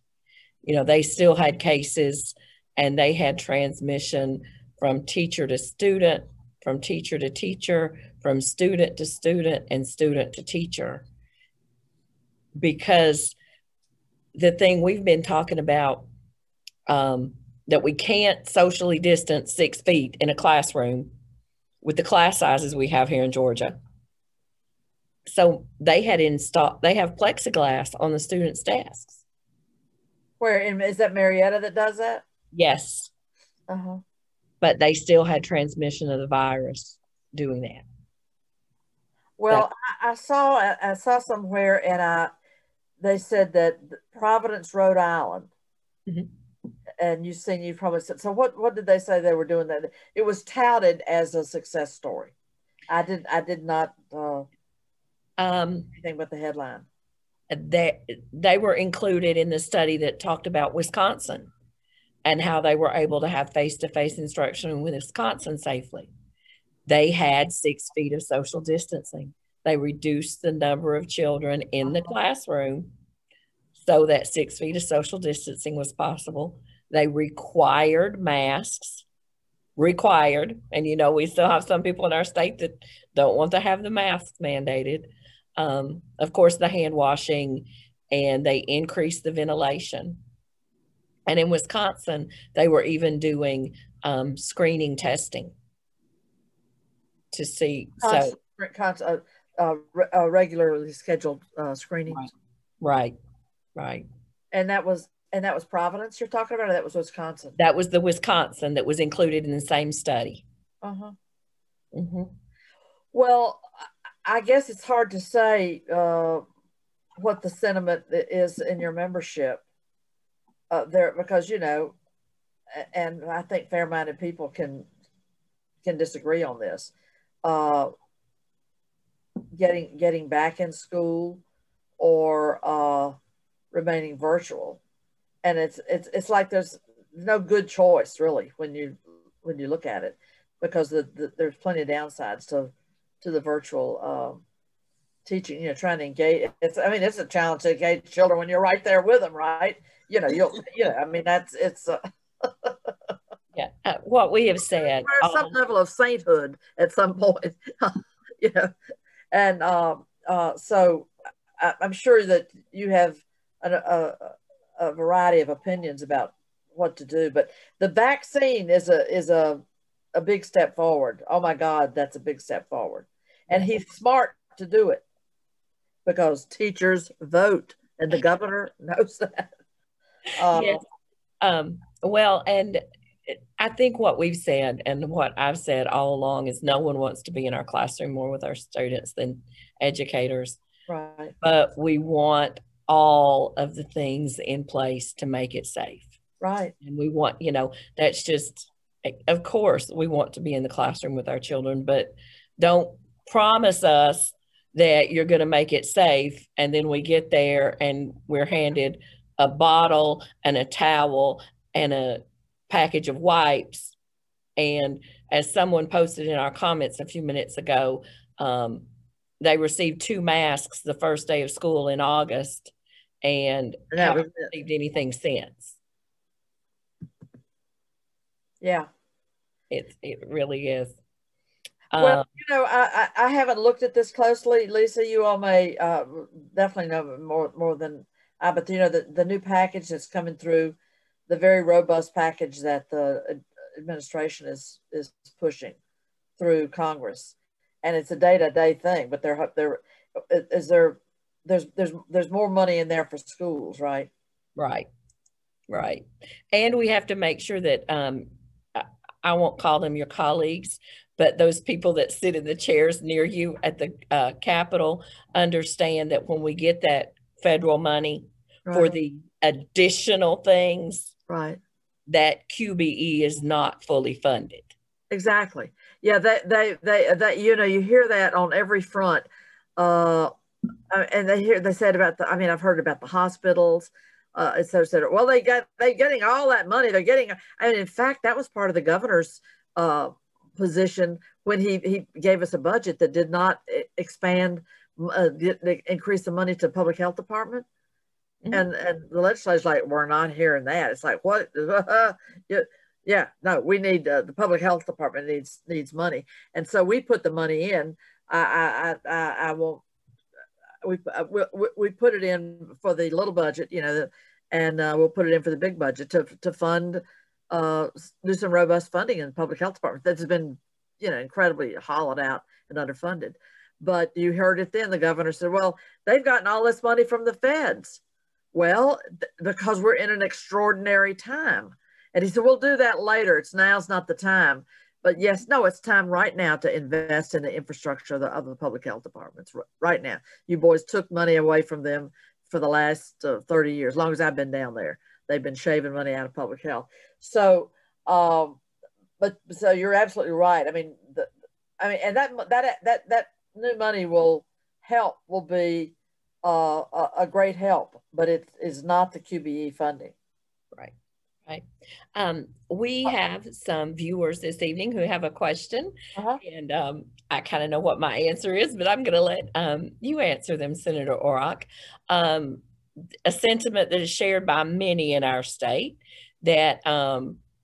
They still had cases and they had transmission from teacher to student, from teacher to teacher, from student to student, and student to teacher. Because the thing we've been talking about, that we can't socially distance 6 feet in a classroom with the class sizes we have here in Georgia. So they have plexiglass on the students' desks. Where, is that Marietta that does that? Yes. Uh-huh. But they still had transmission of the virus doing that. Well, I saw somewhere, and they said that Providence, Rhode Island, Mhm. and you've probably said, so what did they say they were doing that? It was touted as a success story. I did not anything but the headline. They were included in the study that talked about Wisconsin and how they were able to have face-to-face instruction with Wisconsin safely. They had 6 feet of social distancing. They reduced the number of children in the classroom so that 6 feet of social distancing was possible. They required masks, and we still have some people in our state that don't want to have the masks mandated. Of course, the hand washing, and they increased the ventilation. And in Wisconsin, they were even doing screening testing to see. Regularly scheduled screenings. Right. And that was Providence you're talking about, or that was Wisconsin? That was the Wisconsin that was included in the same study. Mm-hmm. Well, I guess it's hard to say what the sentiment is in your membership there, because and I think fair-minded people can disagree on this. Getting back in school or remaining virtual, and it's like there's no good choice really when you look at it, because there's plenty of downsides to the virtual teaching. Trying to engage. It's a challenge to engage children when you're right there with them, right? What we have said. There's some level of sainthood at some point, and so I'm sure that you have a variety of opinions about what to do, but the vaccine is a big step forward. Oh my God, that's a big step forward, and he's smart to do it because teachers vote, and the governor knows that. Yes. Well, and I think what we've said and what I've said all along is no one wants to be in our classroom more with our students than educators. Right. But we want all of the things in place to make it safe. Right. And we want, that's just, of course, we want to be in the classroom with our children, but don't promise us that you're going to make it safe. And then we get there and we're handed a bottle and a towel and a package of wipes. And as someone posted in our comments a few minutes ago, they received 2 masks the first day of school in August and haven't received anything since. Yeah. It really is. Well, I haven't looked at this closely. Lisa, you all may definitely know more than I, but the new package that's coming through, the very robust package that the administration is pushing through Congress, and it's a day-to-day thing. But there's more money in there for schools, right? Right. And we have to make sure that I won't call them your colleagues, but those people that sit in the chairs near you at the Capitol understand that when we get that federal money for the additional things, right, that QBE is not fully funded. Exactly. Yeah, that you hear that on every front, and they said about I've heard about the hospitals. Said, well, they're getting all that money. They're getting, in fact, that was part of the governor's position when he gave us a budget that did not expand, increase the money to public health department. Mm-hmm. And the legislature's like, we're not hearing that. It's like, what? Yeah, no, we need the public health department needs money, and so we put the money in. I won't. We put it in for the little budget, and we'll put it in for the big budget to fund, do some robust funding in the public health department that's been, incredibly hollowed out and underfunded. But you heard it then. The governor said, well, they've gotten all this money from the feds. Well, because we're in an extraordinary time. And he said, we'll do that later. Now's not the time. But yes, no, it's time right now to invest in the infrastructure of the public health departments right now. You boys took money away from them for the last 30 years, as long as I've been down there. They've been shaving money out of public health. So, but so you're absolutely right. I mean, and that new money will be a great help, but it is not the QBE funding. Right. Right. We have some viewers this evening who have a question, and I kind of know what my answer is, but I'm going to let you answer them, Senator Orrock. A sentiment that is shared by many in our state that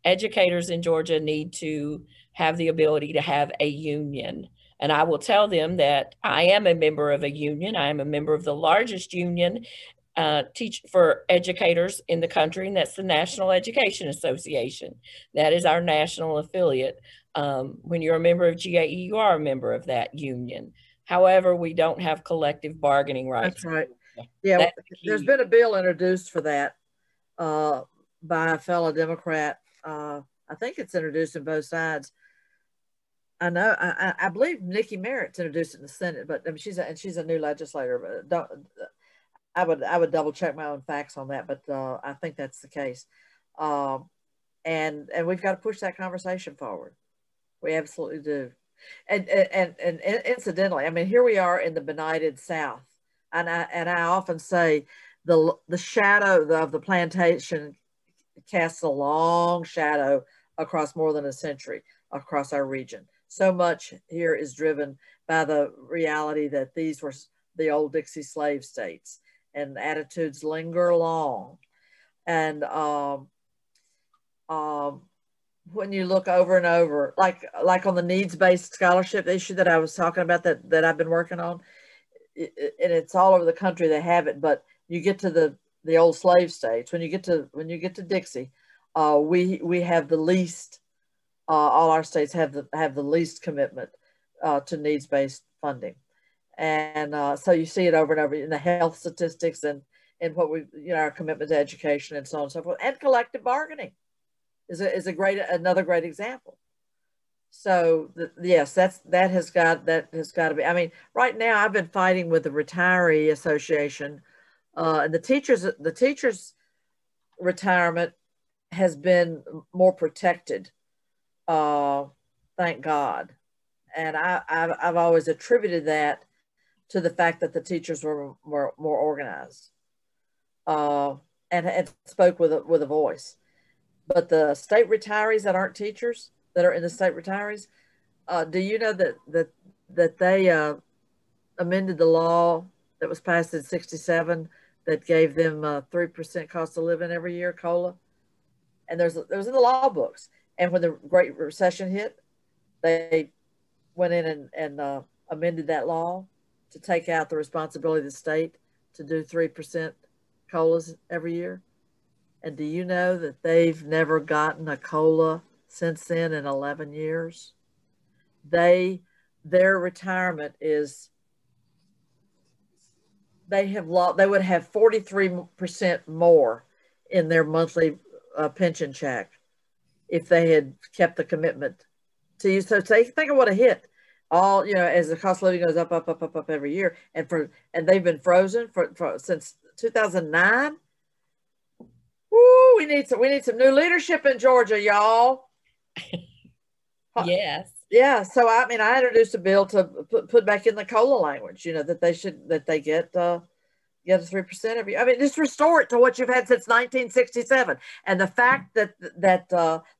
educators in Georgia need to have the ability to have a union. And I will tell them that I am a member of a union. I am a member of the largest union teach for educators in the country, and that's the National Education Association. That is our national affiliate. When you're a member of GAE, you are a member of that union. However, we don't have collective bargaining rights. That's right. Yeah, there's been a bill introduced for that by a fellow Democrat. I think it's introduced in both sides. I know. I believe Nikki Merritt's introduced it in the Senate, but I mean, she's a new legislator. But I would double check my own facts on that, but I think that's the case. And we've got to push that conversation forward. We absolutely do. And incidentally, I mean, here we are in the benighted South, and I often say the shadow of the plantation casts a long shadow across more than a century across our region. So much here is driven by the reality that these were the old Dixie slave states, and attitudes linger long. And when you look over and over, like on the needs-based scholarship issue that I was talking about that I've been working on, and it's all over the country they have it, but you get to the old slave states, when you get to Dixie, we have the least, all our states have the least commitment to needs-based funding. And so you see it over and over in the health statistics and what our commitment to education and so on and so forth. And collective bargaining is another great example. So yes, that has got to be. I mean, right now I've been fighting with the retiree association, and the teachers retirement has been more protected, thank God. And I've always attributed that to the fact that the teachers were more organized, and spoke with a voice. But the state retirees that aren't teachers, that are in the state retirees, do you know that they amended the law that was passed in '67 that gave them 3% cost of living every year, COLA? And there was in the law books. And when the Great Recession hit, they went in and amended that law to take out the responsibility of the state to do 3% COLAs every year. And do you know that they've never gotten a COLA since then in 11 years? Their retirement is, they would have 43% more in their monthly pension check if they had kept the commitment to you. So think of what a hit. All, as the cost of living goes up every year, and they've been frozen for since 2009. Woo, we need some new leadership in Georgia, y'all. Yes. Yeah. So I mean, I introduced a bill to put back in the COLA language. That they get a 3% every year. I mean, just restore it to what you've had since 1967. And the fact that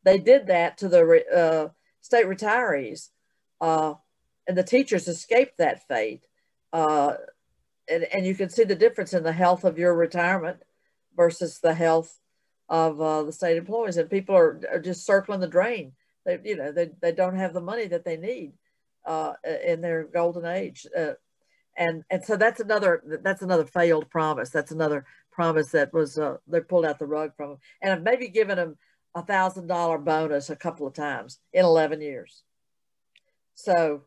they did that to the state retirees, and the teachers escaped that fate. And you can see the difference in the health of your retirement versus the health of the state employees. And people are just circling the drain. They don't have the money that they need in their golden age. And so that's another failed promise. That's another promise that was they pulled out the rug from them. And I've maybe given them $1,000 bonus a couple of times in 11 years. So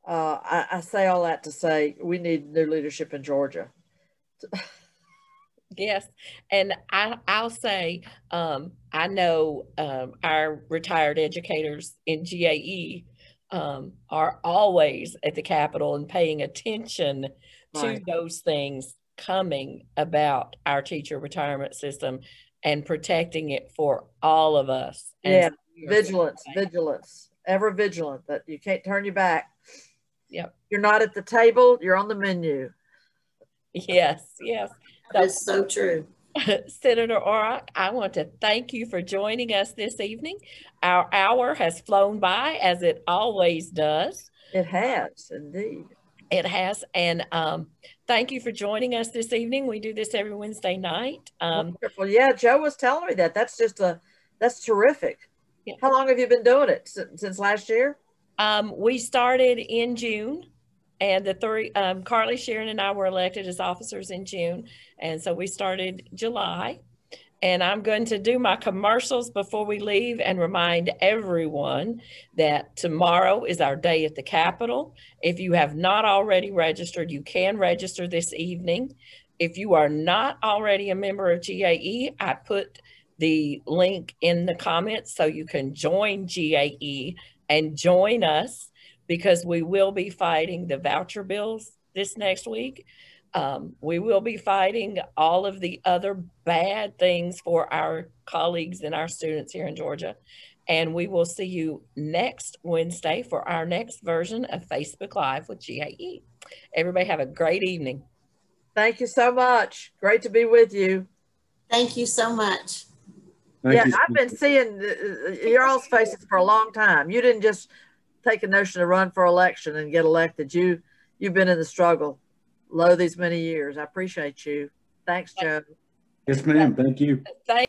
I say all that to say we need new leadership in Georgia. Yes, and I'll say, I know our retired educators in GAE are always at the Capitol and paying attention to Right. those things coming about our teacher retirement system and protecting it for all of us. And Yeah, so we are so vigilance, glad. vigilance, ever vigilant that you can't turn your back. Yep. You're not at the table, you're on the menu. Yes, yes. That is so true. Senator Orrock, I want to thank you for joining us this evening. Our hour has flown by, as it always does. It has indeed. It has. And thank you for joining us this evening. We do this every Wednesday night. Wonderful. Yeah, Joe was telling me that. That's terrific. Yeah. How long have you been doing it? Since last year? We started in June, and the three, Carly, Sharon, and I were elected as officers in June. And so we started July. And I'm going to do my commercials before we leave and remind everyone that tomorrow is our day at the Capitol. If you have not already registered, you can register this evening. If you are not already a member of GAE, I put the link in the comments so you can join GAE and join us, because we will be fighting the voucher bills this next week. We will be fighting all of the other bad things for our colleagues and our students here in Georgia. And we will see you next Wednesday for our next version of Facebook Live with GAE. Everybody have a great evening. Thank you so much. Great to be with you. Thank you so much. Yeah, I've been seeing your all's faces for a long time. You didn't just take a notion to run for election and get elected. You've been in the struggle these many years. I appreciate you. Thanks, Joe. Yes, ma'am. Thank you. Thank